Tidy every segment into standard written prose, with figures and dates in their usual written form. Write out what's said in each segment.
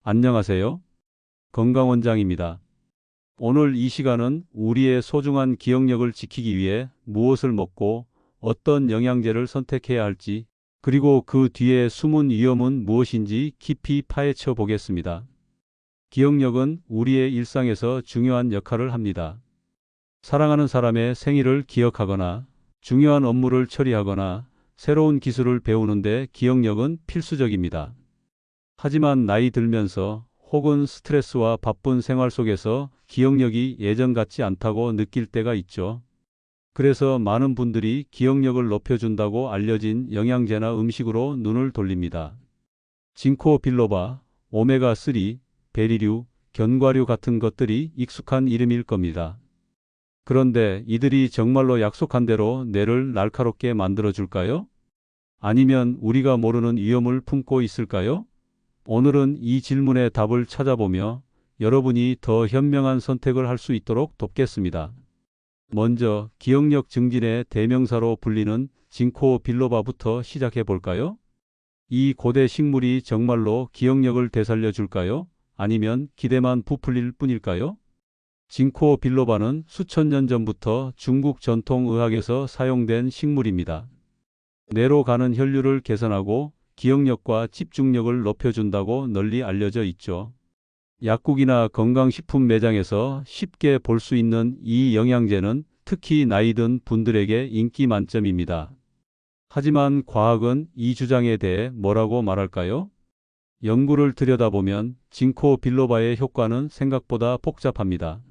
안녕하세요. 건강원장입니다. 오늘 이 시간은 우리의 소중한 기억력을 지키기 위해 무엇을 먹고 어떤 영양제를 선택해야 할지, 그리고 그 뒤에 숨은 위험은 무엇인지 깊이 파헤쳐 보겠습니다. 기억력은 우리의 일상에서 중요한 역할을 합니다. 사랑하는 사람의 생일을 기억하거나, 중요한 업무를 처리하거나, 새로운 기술을 배우는데 기억력은 필수적입니다. 하지만 나이 들면서 혹은 스트레스와 바쁜 생활 속에서 기억력이 예전 같지 않다고 느낄 때가 있죠. 그래서 많은 분들이 기억력을 높여준다고 알려진 영양제나 음식으로 눈을 돌립니다. 징코 빌로바, 오메가3, 베리류, 견과류 같은 것들이 익숙한 이름일 겁니다. 그런데 이들이 정말로 약속한 대로 뇌를 날카롭게 만들어줄까요? 아니면 우리가 모르는 위험을 품고 있을까요? 오늘은 이 질문의 답을 찾아보며 여러분이 더 현명한 선택을 할 수 있도록 돕겠습니다. 먼저 기억력 증진의 대명사로 불리는 징코 빌로바부터 시작해 볼까요? 이 고대 식물이 정말로 기억력을 되살려 줄까요? 아니면 기대만 부풀릴 뿐일까요? 징코 빌로바는 수천 년 전부터 중국 전통의학에서 사용된 식물입니다. 뇌로 가는 혈류를 개선하고 기억력과 집중력을 높여준다고 널리 알려져 있죠. 약국이나 건강식품 매장에서 쉽게 볼 수 있는 이 영양제는 특히 나이 든 분들에게 인기 만점입니다. 하지만 과학은 이 주장에 대해 뭐라고 말할까요? 연구를 들여다보면 징코 빌로바의 효과는 생각보다 복잡합니다.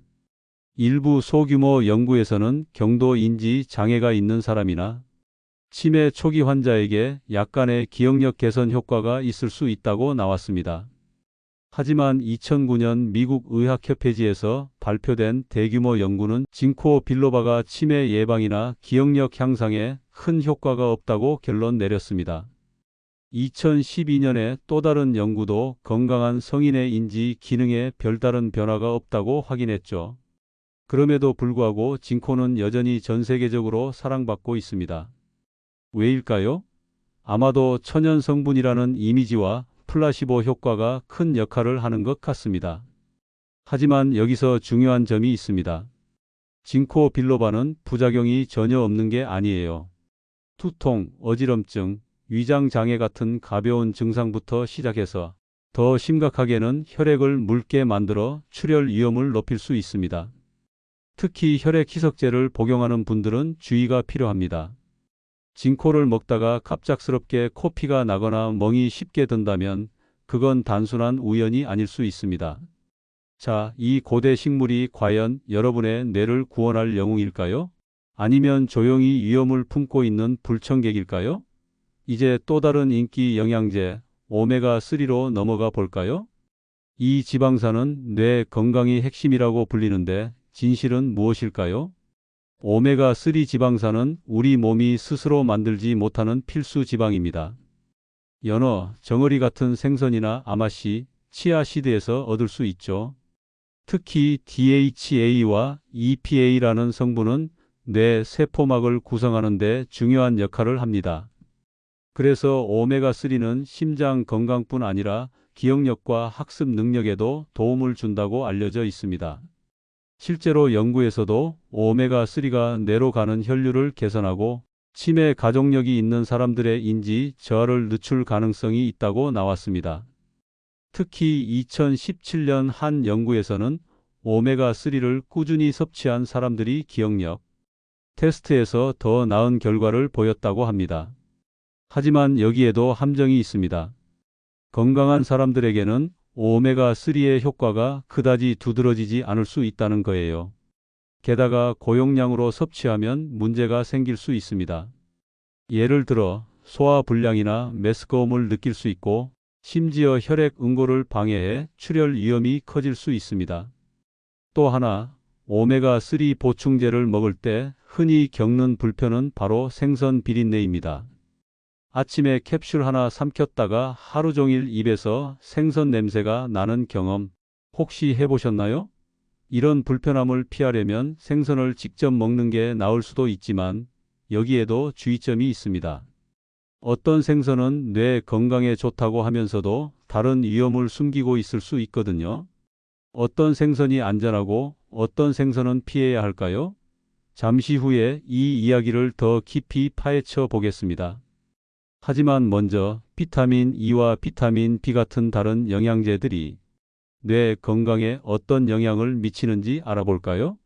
일부 소규모 연구에서는 경도 인지 장애가 있는 사람이나 치매 초기 환자에게 약간의 기억력 개선 효과가 있을 수 있다고 나왔습니다. 하지만 2009년 미국 의학협회지에서 발표된 대규모 연구는 징코 빌로바가 치매 예방이나 기억력 향상에 큰 효과가 없다고 결론 내렸습니다. 2012년에 또 다른 연구도 건강한 성인의 인지 기능에 별다른 변화가 없다고 확인했죠. 그럼에도 불구하고 징코는 여전히 전 세계적으로 사랑받고 있습니다. 왜일까요? 아마도 천연 성분이라는 이미지와 플라시보 효과가 큰 역할을 하는 것 같습니다. 하지만 여기서 중요한 점이 있습니다. 징코 빌로바는 부작용이 전혀 없는 게 아니에요. 두통, 어지럼증, 위장 장애 같은 가벼운 증상부터 시작해서 더 심각하게는 혈액을 묽게 만들어 출혈 위험을 높일 수 있습니다. 특히 혈액 희석제를 복용하는 분들은 주의가 필요합니다. 징코를 먹다가 갑작스럽게 코피가 나거나 멍이 쉽게 든다면 그건 단순한 우연이 아닐 수 있습니다. 자, 이 고대 식물이 과연 여러분의 뇌를 구원할 영웅일까요? 아니면 조용히 위험을 품고 있는 불청객일까요? 이제 또 다른 인기 영양제 오메가3로 넘어가 볼까요? 이 지방산은 뇌 건강의 핵심이라고 불리는데 진실은 무엇일까요? 오메가3 지방산은 우리 몸이 스스로 만들지 못하는 필수 지방입니다. 연어, 정어리 같은 생선이나 아마씨, 치아시드에서 얻을 수 있죠. 특히 DHA와 EPA라는 성분은 뇌 세포막을 구성하는 데 중요한 역할을 합니다. 그래서 오메가3는 심장 건강뿐 아니라 기억력과 학습 능력에도 도움을 준다고 알려져 있습니다. 실제로 연구에서도 오메가3가 뇌로 가는 혈류를 개선하고 치매 가족력이 있는 사람들의 인지 저하를 늦출 가능성이 있다고 나왔습니다. 특히 2017년 한 연구에서는 오메가3를 꾸준히 섭취한 사람들이 기억력 테스트에서 더 나은 결과를 보였다고 합니다. 하지만 여기에도 함정이 있습니다. 건강한 사람들에게는 오메가3의 효과가 그다지 두드러지지 않을 수 있다는 거예요. 게다가 고용량으로 섭취하면 문제가 생길 수 있습니다. 예를 들어 소화불량이나 메스꺼움을 느낄 수 있고 심지어 혈액 응고를 방해해 출혈 위험이 커질 수 있습니다. 또 하나, 오메가3 보충제를 먹을 때 흔히 겪는 불편은 바로 생선 비린내입니다. 아침에 캡슐 하나 삼켰다가 하루 종일 입에서 생선 냄새가 나는 경험 혹시 해보셨나요? 이런 불편함을 피하려면 생선을 직접 먹는 게 나을 수도 있지만 여기에도 주의점이 있습니다. 어떤 생선은 뇌 건강에 좋다고 하면서도 다른 위험을 숨기고 있을 수 있거든요. 어떤 생선이 안전하고 어떤 생선은 피해야 할까요? 잠시 후에 이 이야기를 더 깊이 파헤쳐 보겠습니다. 하지만 먼저 비타민 E와 비타민 B 같은 다른 영양제들이 뇌 건강에 어떤 영향을 미치는지 알아볼까요?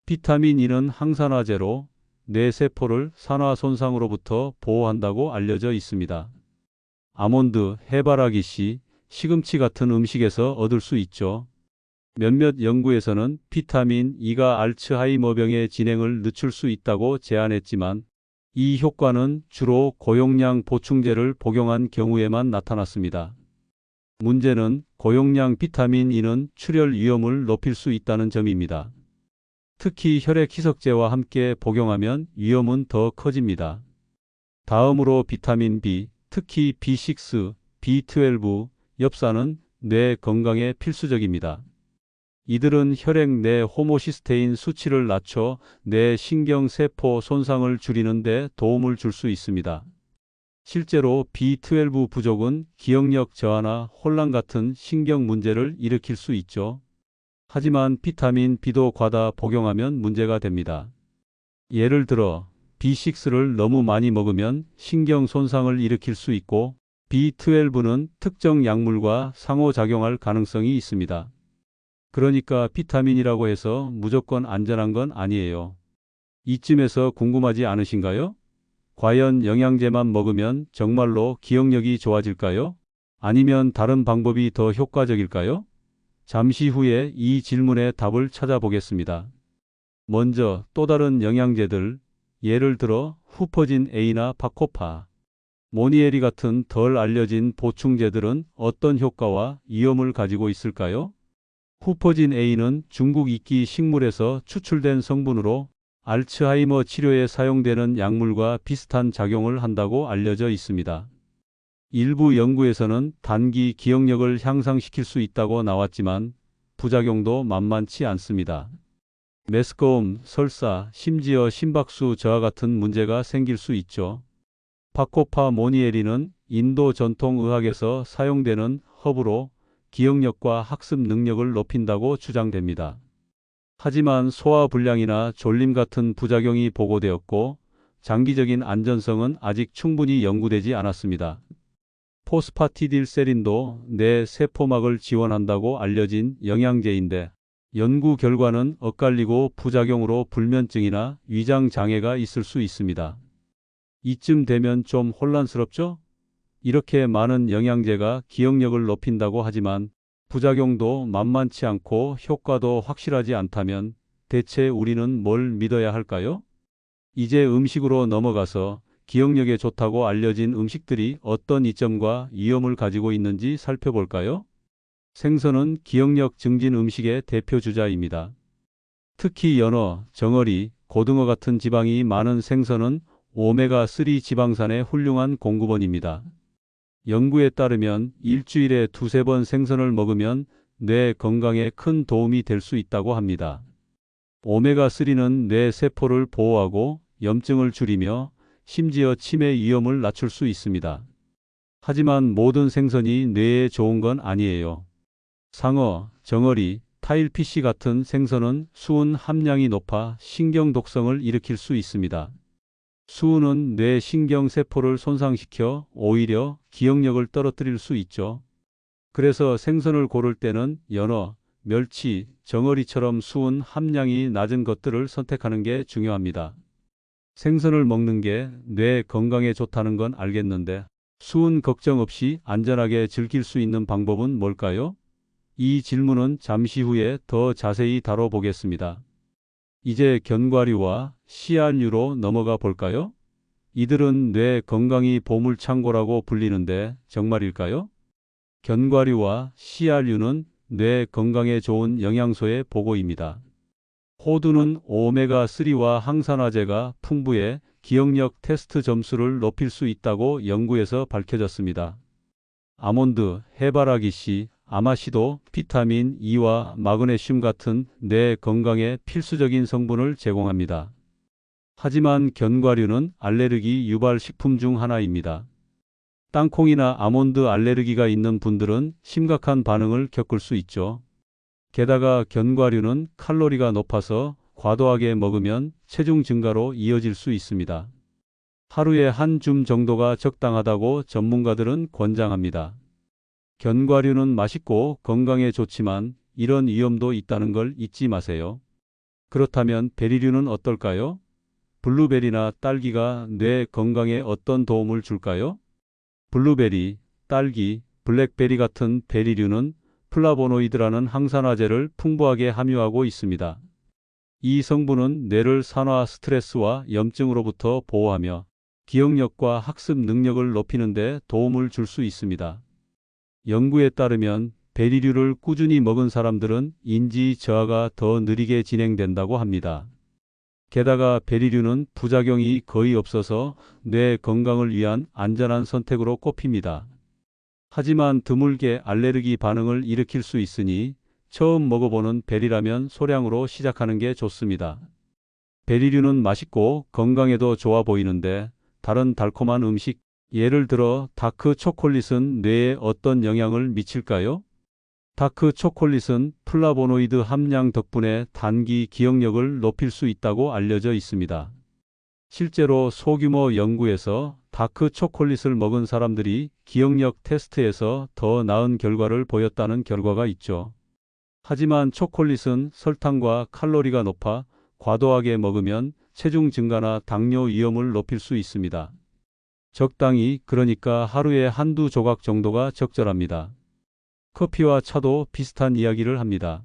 비타민 E는 항산화제로 뇌 세포를 산화 손상으로부터 보호한다고 알려져 있습니다. 아몬드, 해바라기 씨, 시금치 같은 음식에서 얻을 수 있죠. 몇몇 연구에서는 비타민 E가 알츠하이머병의 진행을 늦출 수 있다고 제안했지만 이 효과는 주로 고용량 보충제를 복용한 경우에만 나타났습니다. 문제는 고용량 비타민 E는 출혈 위험을 높일 수 있다는 점입니다. 특히 혈액 희석제와 함께 복용하면 위험은 더 커집니다. 다음으로 비타민 B, 특히 B6, B12, 엽산은 뇌 건강에 필수적입니다. 이들은 혈액 내 호모시스테인 수치를 낮춰 뇌 신경세포 손상을 줄이는 데 도움을 줄 수 있습니다. 실제로 B12 부족은 기억력 저하나 혼란 같은 신경 문제를 일으킬 수 있죠. 하지만 비타민 B도 과다 복용하면 문제가 됩니다. 예를 들어 B6를 너무 많이 먹으면 신경 손상을 일으킬 수 있고 B12는 특정 약물과 상호작용할 가능성이 있습니다. 그러니까 비타민이라고 해서 무조건 안전한 건 아니에요. 이쯤에서 궁금하지 않으신가요? 과연 영양제만 먹으면 정말로 기억력이 좋아질까요? 아니면 다른 방법이 더 효과적일까요? 잠시 후에 이 질문의 답을 찾아보겠습니다. 먼저 또 다른 영양제들, 예를 들어 후퍼진 A나 바코파, 모니에리 같은 덜 알려진 보충제들은 어떤 효과와 위험을 가지고 있을까요? 후퍼진 A는 중국 이끼 식물에서 추출된 성분으로 알츠하이머 치료에 사용되는 약물과 비슷한 작용을 한다고 알려져 있습니다. 일부 연구에서는 단기 기억력을 향상시킬 수 있다고 나왔지만 부작용도 만만치 않습니다. 메스꺼움, 설사, 심지어 심박수 저하 같은 문제가 생길 수 있죠. 바코파 모니에리는 인도 전통의학에서 사용되는 허브로 기억력과 학습 능력을 높인다고 주장됩니다. 하지만 소화불량이나 졸림 같은 부작용이 보고되었고 장기적인 안전성은 아직 충분히 연구되지 않았습니다. 포스파티딜세린도 뇌 세포막을 지원한다고 알려진 영양제인데 연구 결과는 엇갈리고 부작용으로 불면증이나 위장 장애가 있을 수 있습니다. 이쯤 되면 좀 혼란스럽죠? 이렇게 많은 영양제가 기억력을 높인다고 하지만 부작용도 만만치 않고 효과도 확실하지 않다면 대체 우리는 뭘 믿어야 할까요? 이제 음식으로 넘어가서 기억력에 좋다고 알려진 음식들이 어떤 이점과 위험을 가지고 있는지 살펴볼까요? 생선은 기억력 증진 음식의 대표 주자입니다. 특히 연어, 정어리, 고등어 같은 지방이 많은 생선은 오메가3 지방산의 훌륭한 공급원입니다. 연구에 따르면 일주일에 두세 번 생선을 먹으면 뇌 건강에 큰 도움이 될 수 있다고 합니다. 오메가3는 뇌 세포를 보호하고 염증을 줄이며 심지어 치매 위험을 낮출 수 있습니다. 하지만 모든 생선이 뇌에 좋은 건 아니에요. 상어, 정어리, 타일피쉬 같은 생선은 수은 함량이 높아 신경 독성을 일으킬 수 있습니다. 수은은 뇌 신경세포를 손상시켜 오히려 기억력을 떨어뜨릴 수 있죠. 그래서 생선을 고를 때는 연어, 멸치, 정어리처럼 수은 함량이 낮은 것들을 선택하는 게 중요합니다. 생선을 먹는 게 뇌 건강에 좋다는 건 알겠는데 수은 걱정 없이 안전하게 즐길 수 있는 방법은 뭘까요? 이 질문은 잠시 후에 더 자세히 다뤄보겠습니다. 이제 견과류와 씨알류로 넘어가 볼까요? 이들은 뇌 건강이 보물창고라고 불리는데 정말일까요? 견과류와 씨알류는 뇌 건강에 좋은 영양소의 보고입니다. 호두는 오메가3와 항산화제가 풍부해 기억력 테스트 점수를 높일 수 있다고 연구에서 밝혀졌습니다. 아몬드, 해바라기 씨, 아마씨도 비타민 E와 마그네슘 같은 뇌 건강에 필수적인 성분을 제공합니다. 하지만 견과류는 알레르기 유발 식품 중 하나입니다. 땅콩이나 아몬드 알레르기가 있는 분들은 심각한 반응을 겪을 수 있죠. 게다가 견과류는 칼로리가 높아서 과도하게 먹으면 체중 증가로 이어질 수 있습니다. 하루에 한 줌 정도가 적당하다고 전문가들은 권장합니다. 견과류는 맛있고 건강에 좋지만 이런 위험도 있다는 걸 잊지 마세요. 그렇다면 베리류는 어떨까요? 블루베리나 딸기가 뇌 건강에 어떤 도움을 줄까요? 블루베리, 딸기, 블랙베리 같은 베리류는 플라보노이드라는 항산화제를 풍부하게 함유하고 있습니다. 이 성분은 뇌를 산화 스트레스와 염증으로부터 보호하며 기억력과 학습 능력을 높이는 데 도움을 줄 수 있습니다. 연구에 따르면 베리류를 꾸준히 먹은 사람들은 인지 저하가 더 느리게 진행된다고 합니다. 게다가 베리류는 부작용이 거의 없어서 뇌 건강을 위한 안전한 선택으로 꼽힙니다. 하지만 드물게 알레르기 반응을 일으킬 수 있으니 처음 먹어보는 베리라면 소량으로 시작하는 게 좋습니다. 베리류는 맛있고 건강에도 좋아 보이는데 다른 달콤한 음식, 예를 들어 다크 초콜릿은 뇌에 어떤 영향을 미칠까요? 다크 초콜릿은 플라보노이드 함량 덕분에 단기 기억력을 높일 수 있다고 알려져 있습니다. 실제로 소규모 연구에서 다크 초콜릿을 먹은 사람들이 기억력 테스트에서 더 나은 결과를 보였다는 결과가 있죠. 하지만 초콜릿은 설탕과 칼로리가 높아 과도하게 먹으면 체중 증가나 당뇨 위험을 높일 수 있습니다. 적당히, 그러니까 하루에 한두 조각 정도가 적절합니다. 커피와 차도 비슷한 이야기를 합니다.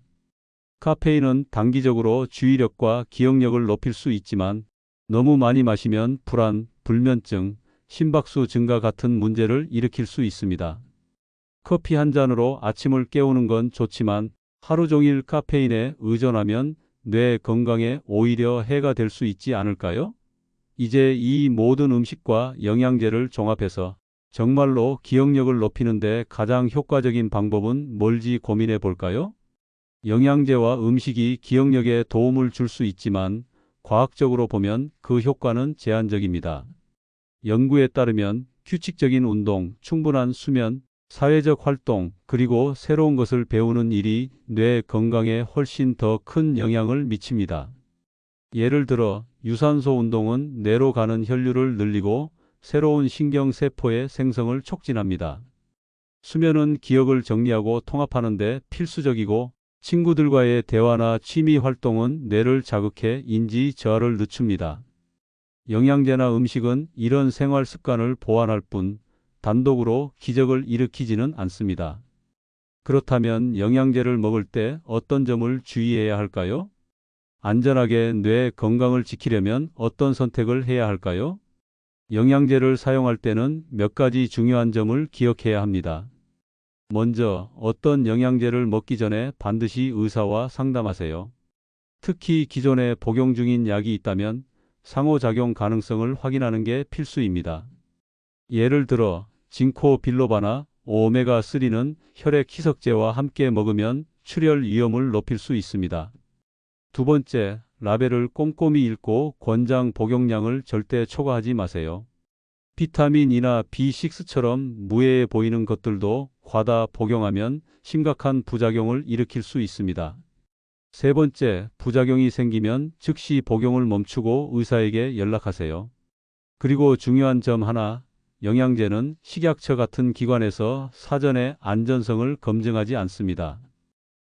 카페인은 단기적으로 주의력과 기억력을 높일 수 있지만 너무 많이 마시면 불안, 불면증, 심박수 증가 같은 문제를 일으킬 수 있습니다. 커피 한 잔으로 아침을 깨우는 건 좋지만 하루 종일 카페인에 의존하면 뇌 건강에 오히려 해가 될 수 있지 않을까요? 이제 이 모든 음식과 영양제를 종합해서 정말로 기억력을 높이는 데 가장 효과적인 방법은 뭘지 고민해 볼까요? 영양제와 음식이 기억력에 도움을 줄 수 있지만 과학적으로 보면 그 효과는 제한적입니다. 연구에 따르면 규칙적인 운동, 충분한 수면, 사회적 활동, 그리고 새로운 것을 배우는 일이 뇌 건강에 훨씬 더 큰 영향을 미칩니다. 예를 들어 유산소 운동은 뇌로 가는 혈류를 늘리고 새로운 신경세포의 생성을 촉진합니다. 수면은 기억을 정리하고 통합하는 데 필수적이고 친구들과의 대화나 취미 활동은 뇌를 자극해 인지 저하를 늦춥니다. 영양제나 음식은 이런 생활 습관을 보완할 뿐 단독으로 기적을 일으키지는 않습니다. 그렇다면 영양제를 먹을 때 어떤 점을 주의해야 할까요? 안전하게 뇌 건강을 지키려면 어떤 선택을 해야 할까요? 영양제를 사용할 때는 몇 가지 중요한 점을 기억해야 합니다. 먼저 어떤 영양제를 먹기 전에 반드시 의사와 상담하세요. 특히 기존에 복용 중인 약이 있다면 상호작용 가능성을 확인하는 게 필수입니다. 예를 들어 징코 빌로바나 오메가3는 혈액 희석제와 함께 먹으면 출혈 위험을 높일 수 있습니다. 두 번째, 라벨을 꼼꼼히 읽고 권장 복용량을 절대 초과하지 마세요. 비타민 E나 B6처럼 무해해 보이는 것들도 과다 복용하면 심각한 부작용을 일으킬 수 있습니다. 세 번째, 부작용이 생기면 즉시 복용을 멈추고 의사에게 연락하세요. 그리고 중요한 점 하나, 영양제는 식약처 같은 기관에서 사전에 안전성을 검증하지 않습니다.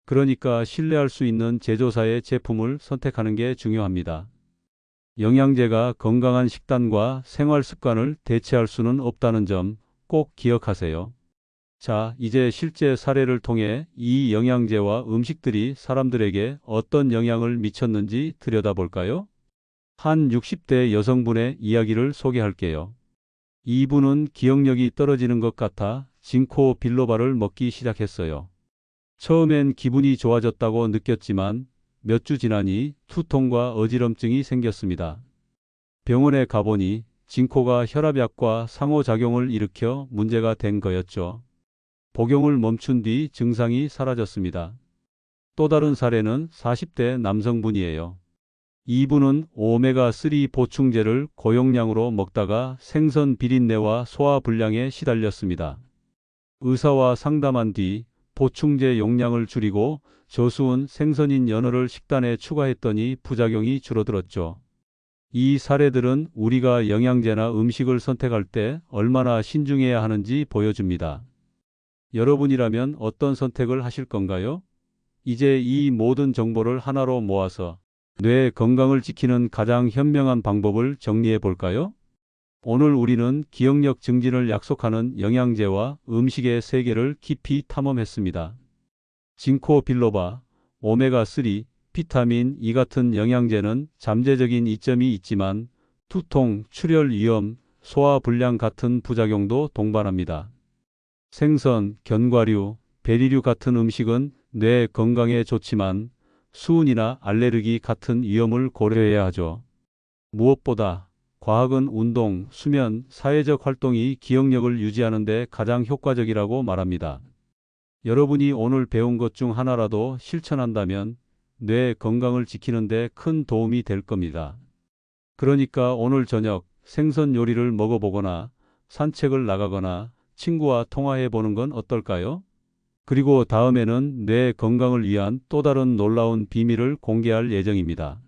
그러니까 신뢰할 수 있는 제조사의 제품을 선택하는 게 중요합니다. 영양제가 건강한 식단과 생활 습관을 대체할 수는 없다는 점 꼭 기억하세요. 자, 이제 실제 사례를 통해 이 영양제와 음식들이 사람들에게 어떤 영향을 미쳤는지 들여다볼까요? 한 60대 여성분의 이야기를 소개할게요. 이분은 기억력이 떨어지는 것 같아 징코 빌로바를 먹기 시작했어요. 처음엔 기분이 좋아졌다고 느꼈지만 몇 주 지나니 투통과 어지럼증이 생겼습니다. 병원에 가보니 징코가 혈압약과 상호작용을 일으켜 문제가 된 거였죠. 복용을 멈춘 뒤 증상이 사라졌습니다. 또 다른 사례는 40대 남성분이에요. 2부는 오메가3 보충제를 고용량으로 먹다가 생선 비린내와 소화불량에 시달렸습니다. 의사와 상담한 뒤 보충제 용량을 줄이고 저수은 생선인 연어를 식단에 추가했더니 부작용이 줄어들었죠. 이 사례들은 우리가 영양제나 음식을 선택할 때 얼마나 신중해야 하는지 보여줍니다. 여러분이라면 어떤 선택을 하실 건가요? 이제 이 모든 정보를 하나로 모아서 뇌 건강을 지키는 가장 현명한 방법을 정리해 볼까요? 오늘 우리는 기억력 증진을 약속하는 영양제와 음식의 세계를 깊이 탐험했습니다. 징코 빌로바, 오메가3, 비타민 E 같은 영양제는 잠재적인 이점이 있지만 두통, 출혈 위험, 소화불량 같은 부작용도 동반합니다. 생선, 견과류, 베리류 같은 음식은 뇌 건강에 좋지만 수은이나 알레르기 같은 위험을 고려해야 하죠. 무엇보다 과학은 운동, 수면, 사회적 활동이 기억력을 유지하는 데 가장 효과적이라고 말합니다. 여러분이 오늘 배운 것 중 하나라도 실천한다면 뇌 건강을 지키는 데 큰 도움이 될 겁니다. 그러니까 오늘 저녁 생선 요리를 먹어보거나 산책을 나가거나 친구와 통화해 보는 건 어떨까요? 그리고 다음에는 뇌 건강을 위한 또 다른 놀라운 비밀을 공개할 예정입니다.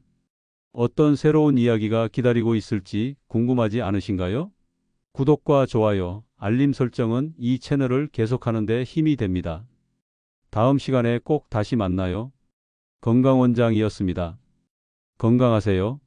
어떤 새로운 이야기가 기다리고 있을지 궁금하지 않으신가요? 구독과 좋아요, 알림 설정은 이 채널을 계속하는 데 힘이 됩니다. 다음 시간에 꼭 다시 만나요. 건강원장이었습니다. 건강하세요.